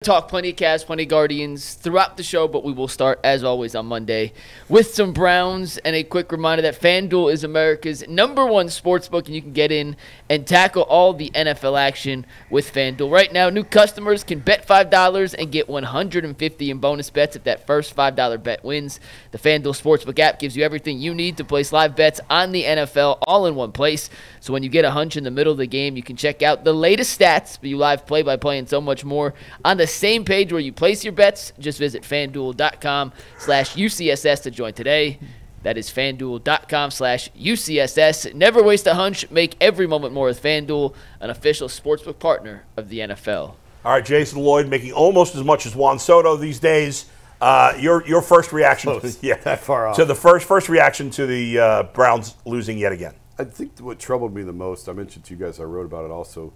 Talk plenty of Cavs, plenty of Guardians throughout the show, but we will start, as always, on Monday with some Browns and a quick reminder that FanDuel is America's #1 sportsbook, and you can get in and tackle all the NFL action with FanDuel. Right now, new customers can bet $5 and get $150 in bonus bets if that first $5 bet wins. The FanDuel Sportsbook app gives you everything you need to place live bets on the NFL all in one place. So when you get a hunch in the middle of the game, you can check out the latest stats, view live play-by-play, and so much more on the same page where you place your bets. Just visit FanDuel.com/UCSS to join today. That is FanDuel.com/UCSS. Never waste a hunch. Make every moment more with FanDuel, an official sportsbook partner of the NFL. All right, Jason Lloyd making almost as much as Juan Soto these days. Your first reaction? That far off. So the first reaction to the Browns losing yet again. I think what troubled me the most, I mentioned to you guys, I wrote about it also,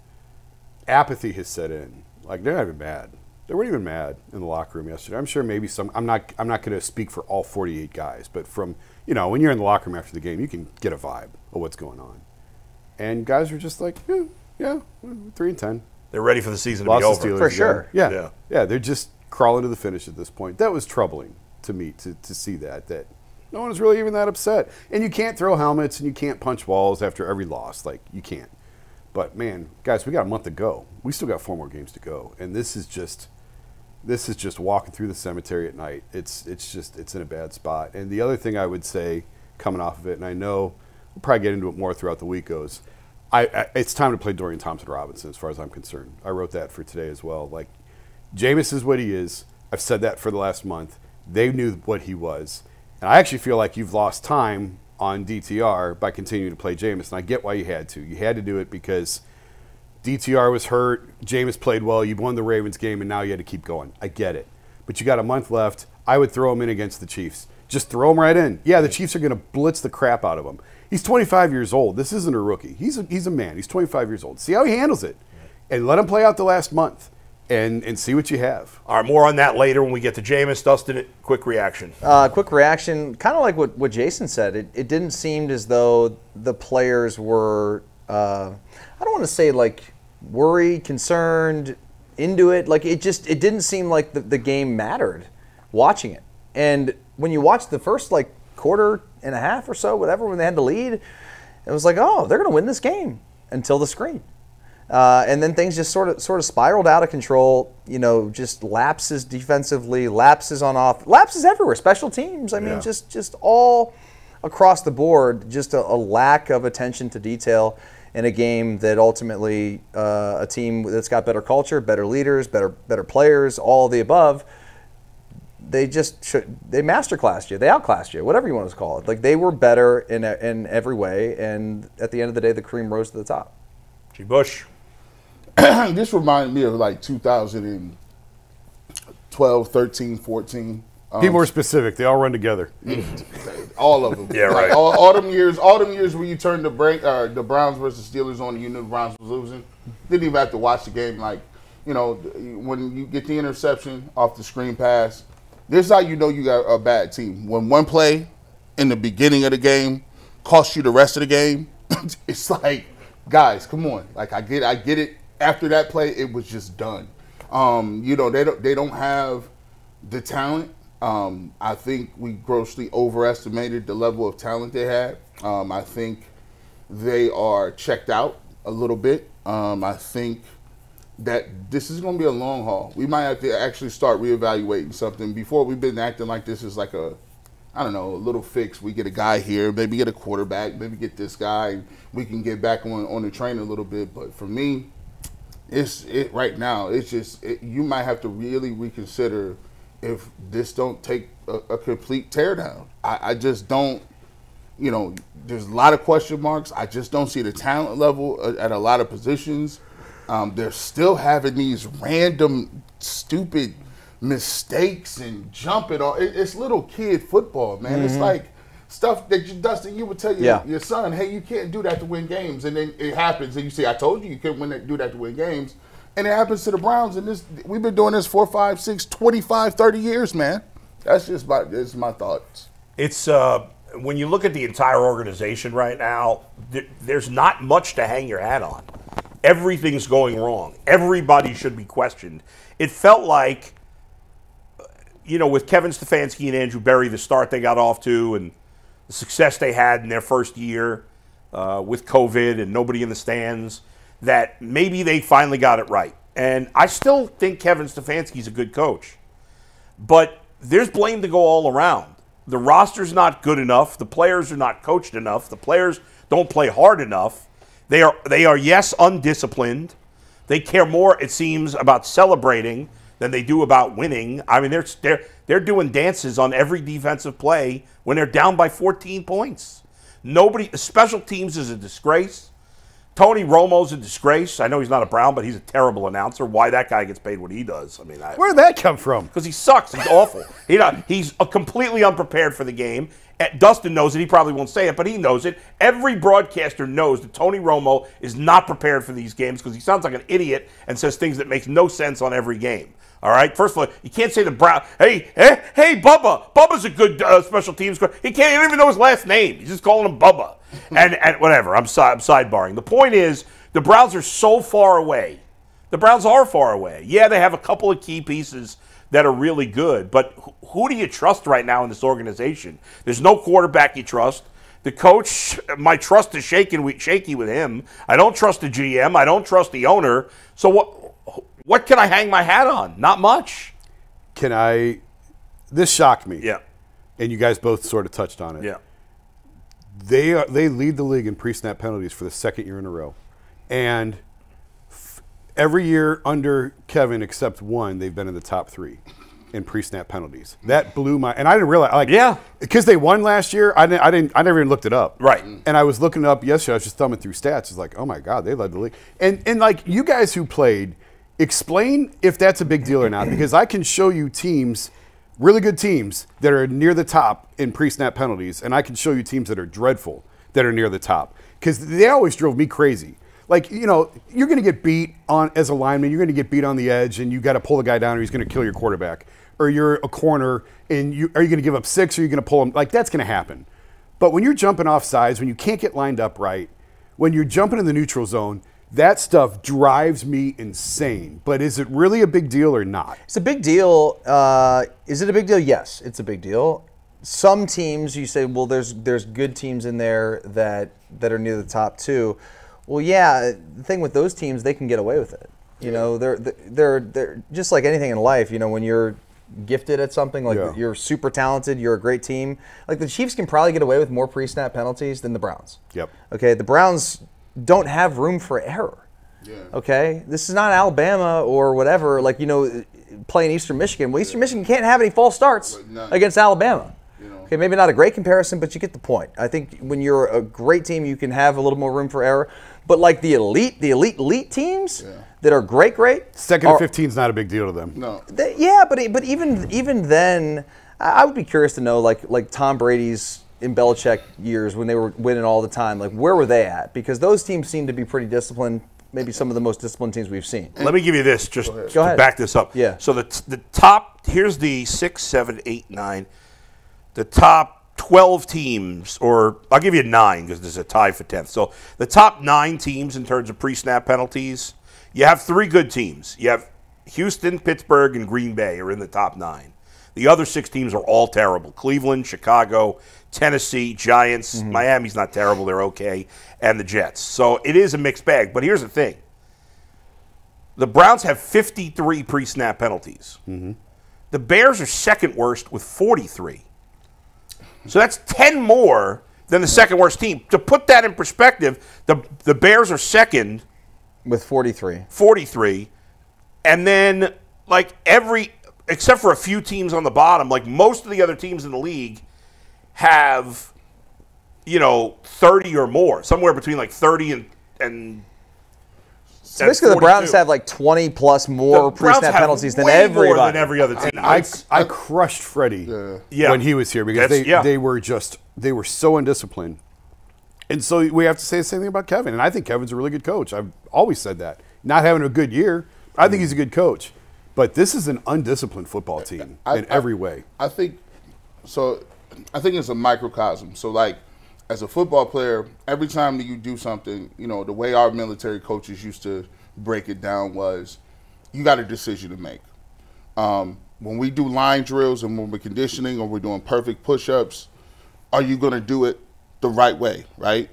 apathy has set in. Like, they're not even mad. They weren't even mad in the locker room yesterday. I'm sure maybe some. I'm not going to speak for all 48 guys, but from when you're in the locker room after the game, you can get a vibe of what's going on. And guys are just like, yeah, 3-10. They're ready for the season to be over. For sure. Yeah. They're just crawling to the finish at this point. That was troubling to me to see that no one is really even that upset. And you can't throw helmets and you can't punch walls after every loss. Like, you can't. But man, guys, we got a month to go. We still got 4 more games to go, and this is just walking through the cemetery at night. It's in a bad spot. And the other thing I would say, coming off of it, and I know we'll probably get into it more throughout the week goes, it's time to play Dorian Thompson-Robinson as far as I'm concerned. I wrote that for today as well. Like, Jameis is what he is. I've said that for the last month. They knew what he was, and I actually feel like you've lost time on DTR by continuing to play Jameis, and I get why you had to. You had to do it because DTR was hurt, Jameis played well, you won the Ravens game, and now you had to keep going. I get it. But you got a month left. I would throw him in against the Chiefs. Just throw him right in. Yeah, the Chiefs are going to blitz the crap out of him. He's 25 years old. This isn't a rookie. He's a man. He's 25 years old. See how he handles it. And let him play out the last month and see what you have. All right, more on that later when we get to Jameis. Dustin, quick reaction. Quick reaction, kind of like what Jason said. It didn't seem as though the players were, I don't want to say like worried, concerned, into it. Like it didn't seem like the game mattered watching it. And when you watch the first like quarter and a half or so, whatever, when they had the lead, it was like, oh, they're going to win this game until the screen. And then things just sort of spiraled out of control. Just lapses defensively, lapses on off, lapses everywhere. Special teams. I mean, just all across the board. Just a lack of attention to detail in a game that ultimately a team that's got better culture, better leaders, better players, all of the above. They masterclassed you. They outclassed you. Whatever you want to call it. Like, they were better in every way. And at the end of the day, the cream rose to the top. G. Bush. This reminded me of like 2012, 13, 14. Be more specific. They all run together. All of them. Yeah, right. Like, all them years where you turned the Browns versus Steelers on, and you knew the Browns was losing. Didn't even have to watch the game. Like, when you get the interception off the screen pass, this is how you know you got a bad team. When one play in the beginning of the game costs you the rest of the game, it's like, guys, come on. Like, I get it. After that play, it was just done. They don't have the talent. I think we grossly overestimated the level of talent they had. I think they are checked out a little bit. I think that this is going to be a long haul. We might have to actually start reevaluating something. Before, we've been acting like this is like a little fix. We get a guy here, maybe get a quarterback, maybe get this guy, and we can get back on the train a little bit. But for me, right now, you might have to really reconsider if this don't take a complete teardown. I just don't, there's a lot of question marks. I just don't see the talent level at a lot of positions. They're still having these random, stupid mistakes and jumping on. It's little kid football, man. Mm-hmm. It's like stuff that Dustin, you would tell your son, hey, you can't do that to win games. And then it happens, and you say, I told you couldn't do that to win games. And it happens to the Browns, and we've been doing this 4, 5, 6, 25, 30 years, man. That's just my thoughts. It's when you look at the entire organization right now, there's not much to hang your hat on. everything's going wrong. Everybody should be questioned. It felt like, with Kevin Stefanski and Andrew Berry, the start they got off to and the success they had in their first year with COVID and nobody in the stands, that maybe they finally got it right. And I still think Kevin Stefanski's a good coach. But there's blame to go all around. The roster's not good enough. The players are not coached enough. The players don't play hard enough. They are yes, undisciplined. They care more, it seems, about celebrating than they do about winning. I mean, they're doing dances on every defensive play when they're down by 14 points. Special teams is a disgrace. Tony Romo's a disgrace. I know he's not a Brown, but he's a terrible announcer. Why that guy gets paid what he does? I mean, where did that come from? Because he sucks. He's awful. He's completely unprepared for the game. Dustin knows it. He probably won't say it, but he knows it. Every broadcaster knows that Tony Romo is not prepared for these games because he sounds like an idiot and says things that make no sense on every game. All right. First of all, you can't say the Brown. Hey, Bubba. Bubba's a good special teams. He don't even know his last name. He's just calling him Bubba. And whatever. I'm sidebarring. The point is, the Browns are so far away. The Browns are far away. Yeah, they have a couple of key pieces that are really good, but who do you trust right now in this organization? There's no quarterback you trust. The coach, my trust is shaky with him. I don't trust the GM. I don't trust the owner. So what can I hang my hat on? Not much. This shocked me. Yeah. And you guys both sort of touched on it. Yeah. They lead the league in pre-snap penalties for the second year in a row. And every year under Kevin except one, they've been in the top 3 in pre-snap penalties. That blew my, and I didn't realize, because they won last year. I never even looked it up. Right. And I was looking it up yesterday. I was just thumbing through stats. It's like, oh my God, they led the league. And like, you guys who played, explain if that's a big deal or not, because I can show you teams, really good teams that are near the top in pre-snap penalties, and I can show you teams that are dreadful that are near the top, because they always drove me crazy. Like, you're going to get beat on as a lineman. You're going to get beat on the edge, and you got to pull the guy down, or he's going to kill your quarterback. Or you're a corner, and are you going to give up 6, or are you going to pull him? Like, that's going to happen. But when you're jumping off sides, when you can't get lined up right, when you're jumping in the neutral zone, that stuff drives me insane. But is it really a big deal or not? It's a big deal. Is it a big deal? Yes, it's a big deal. Some teams, you say, well, there's good teams in there that are near the top too. Well, yeah, the thing with those teams, they can get away with it. They're just like anything in life. When you're gifted at something, like you're super talented, you're a great team. Like the Chiefs can probably get away with more pre-snap penalties than the Browns. Yep. Okay, the Browns don't have room for error. Yeah. Okay, this is not Alabama or whatever. Like playing Eastern Michigan. Well, Eastern Michigan can't have any false starts against Alabama. Okay, maybe not a great comparison, but you get the point. I think when you're a great team, you can have a little more room for error. But like the elite teams that are great. Second and 15 is not a big deal to them. No. But even then, I would be curious to know like Tom Brady's in Belichick years when they were winning all the time. Like where were they at? Because those teams seem to be pretty disciplined. Maybe some of the most disciplined teams we've seen. Let me give you this just to back this up. Yeah. So the top, here's the 6, 7, 8, 9. The top 12 teams, or I'll give you 9 because there's a tie for 10th. So the top 9 teams in terms of pre-snap penalties, you have 3 good teams. You have Houston, Pittsburgh, and Green Bay are in the top 9. The other 6 teams are all terrible. Cleveland, Chicago, Tennessee, Giants, Miami's not terrible, they're okay, and the Jets. So it is a mixed bag. But here's the thing. The Browns have 53 pre-snap penalties. The Bears are second worst with 43. So that's 10 more than the second worst team. To put that in perspective, the Bears are second with 43. 43. And then except for a few teams on the bottom, like most of the other teams in the league have 30 or more, somewhere between like 30 and so basically, the Browns have like 20 plus more pre-snap penalties than everybody. More than every other team. I crushed Freddie when he was here because they were so undisciplined. And so we have to say the same thing about Kevin. And I think Kevin's a really good coach. I've always said that. Not having a good year, I think he's a good coach. But this is an undisciplined football team in every way. I think it's a microcosm. So like as a football player, every time that you do something, you know, the way our military coaches used to break it down was you got a decision to make. When we do line drills and when we're conditioning or we're doing perfect push-ups, are you going to do it the right way, right?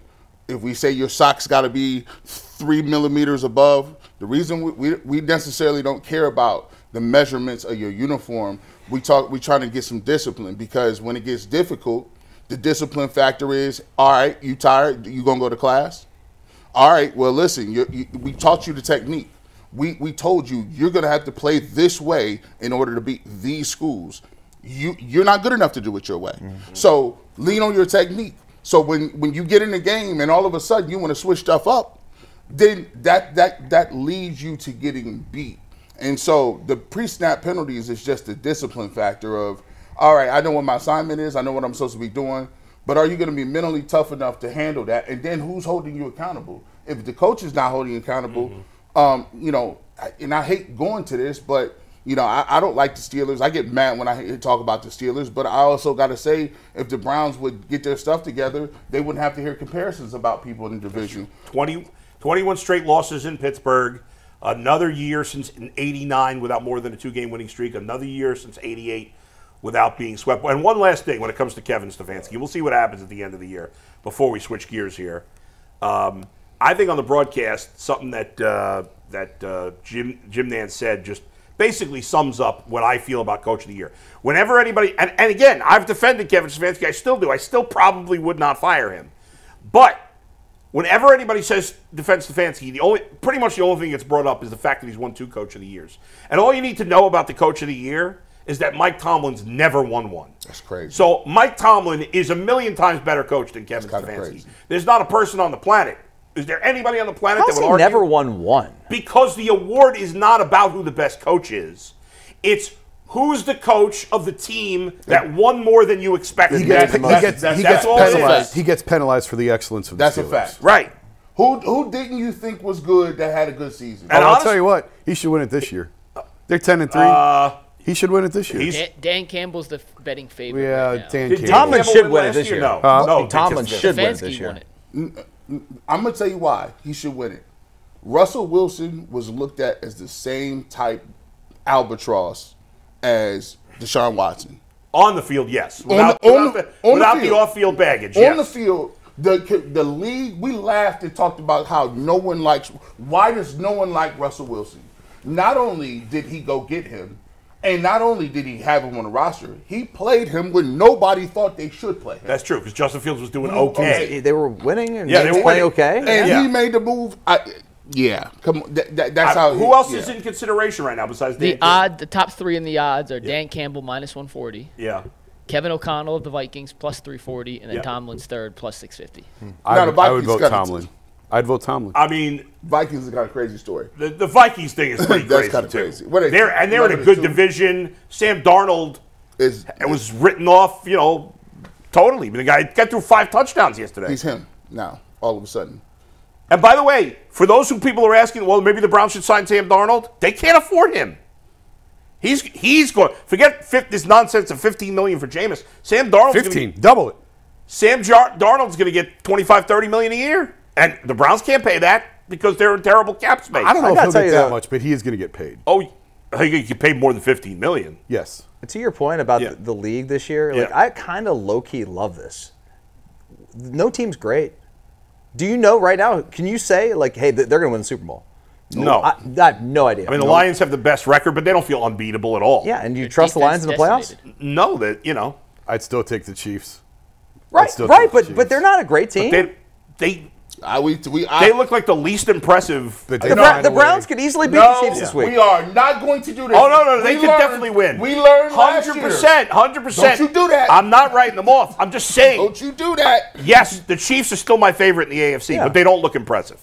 If we say your socks got to be 3 millimeters above, the reason we necessarily don't care about the measurements of your uniform, we trying to get some discipline, because when it gets difficult, the discipline factor is, all right, you tired? You going to go to class? All right, well, listen, we taught you the technique. We told you you're going to have to play this way in order to beat these schools. You're not good enough to do it your way. Mm-hmm. So lean on your technique. So when you get in the game and all of a sudden you want to switch stuff up, then that leads you to getting beat. And so the pre-snap penalties is just a discipline factor of, all right, I know what my assignment is, I know what I'm supposed to be doing, but are you going to be mentally tough enough to handle that? And then who's holding you accountable? If the coach is not holding you accountable, you know, and I hate going to this, but you know, I don't like the Steelers. I get mad when I talk about the Steelers, but I also got to say, if the Browns would get their stuff together, they wouldn't have to hear comparisons about people in the division. 21 straight losses in Pittsburgh. Another year since '89 without more than a 2-game winning streak. Another year since '88 without being swept. And one last thing when it comes to Kevin Stefanski. We'll see what happens at the end of the year before we switch gears here. I think on the broadcast, something that Jim Nance said just basically sums up what I feel about Coach of the Year. Whenever anybody, and again, I've defended Kevin Stefanski, I still do. I still probably would not fire him. But whenever anybody says defend Stefanski, pretty much the only thing that's brought up is the fact that he's won 2 Coach of the Years. And all you need to know about the Coach of the Year is that Mike Tomlin's never won one. That's crazy. So Mike Tomlin is a million times better coach than Kevin Stefanski. Crazy. There's not a person on the planet. Is there anybody on the planet How's that would he argue? never won one? Because the award is not about who the best coach is. It's who's the coach of the team that won more than you expected. He gets penalized. He gets penalized for the excellence of the Steelers. That's a fact. Right. Who didn't you think was good that had a good season? And I'll tell you what, he should win it this year. They're 10-3. He should win it this year. Dan Campbell's the betting favorite. Yeah, right now. Dan Campbell. Tomlin should win it this year. No, Tomlin should win it Stefanski this year. won it. I'm going to tell you why he should win it. Russell Wilson was looked at as the same type albatross as Deshaun Watson. On the field, yes. Without the off-field baggage, On the field, the league, we laughed and talked about how why does no one like Russell Wilson? Not only did he go get him, and not only did he have him on the roster, he played him when nobody thought they should play him. That's true, because Justin Fields was doing okay. They were winning and Yeah, they were playing winning. okay. And he made the move. Come on. That's how. Who else is in consideration right now besides The top 3 in the odds are Dan Campbell minus 140. Yeah. Kevin O'Connell of the Vikings plus 340, and then Yeah. Tomlin's third plus 650. I would vote Tomlin. I'd vote Tomlin. I mean, Vikings is kind of crazy story. the Vikings thing is pretty That's crazy, kinda too. crazy. What is- They're in a good division. Sam Darnold was written off, totally. I mean, the guy got through 5 touchdowns yesterday. He's him now, all of a sudden. And by the way, for those people are asking, well, maybe the Browns should sign Sam Darnold, they can't afford him. He's going. Forget this nonsense of $15 million for Jameis. Sam Darnold's 15, double it. Sam Darnold's going to get $25-30 million a year, and the Browns can't pay that because they're in terrible cap space. I don't know if he'll tell get you that though- much, but he is going to get paid. Oh, I think he get paid more than $15 million. Yes. To your point about Yeah. the league this year, Yeah. I kind of low-key love this. No team's great. Do you know right now, can you say, hey, they're going to win the Super Bowl? No. I have no idea. I mean, the Lions have the best record, but they don't feel unbeatable at all. Yeah, and do you trust the Lions in the playoffs? No, I'd still take the Chiefs. Right, still right, take the but Chiefs. they're not a great team. they They look like the least impressive. The Browns could easily beat the Chiefs this week. We are not going to do this. Oh, no, they could definitely win. We learned last year. 100%. Don't you do that. I'm not writing them off. I'm just saying. Don't you do that. Yes, the Chiefs are still my favorite in the AFC, Yeah. but they don't look impressive.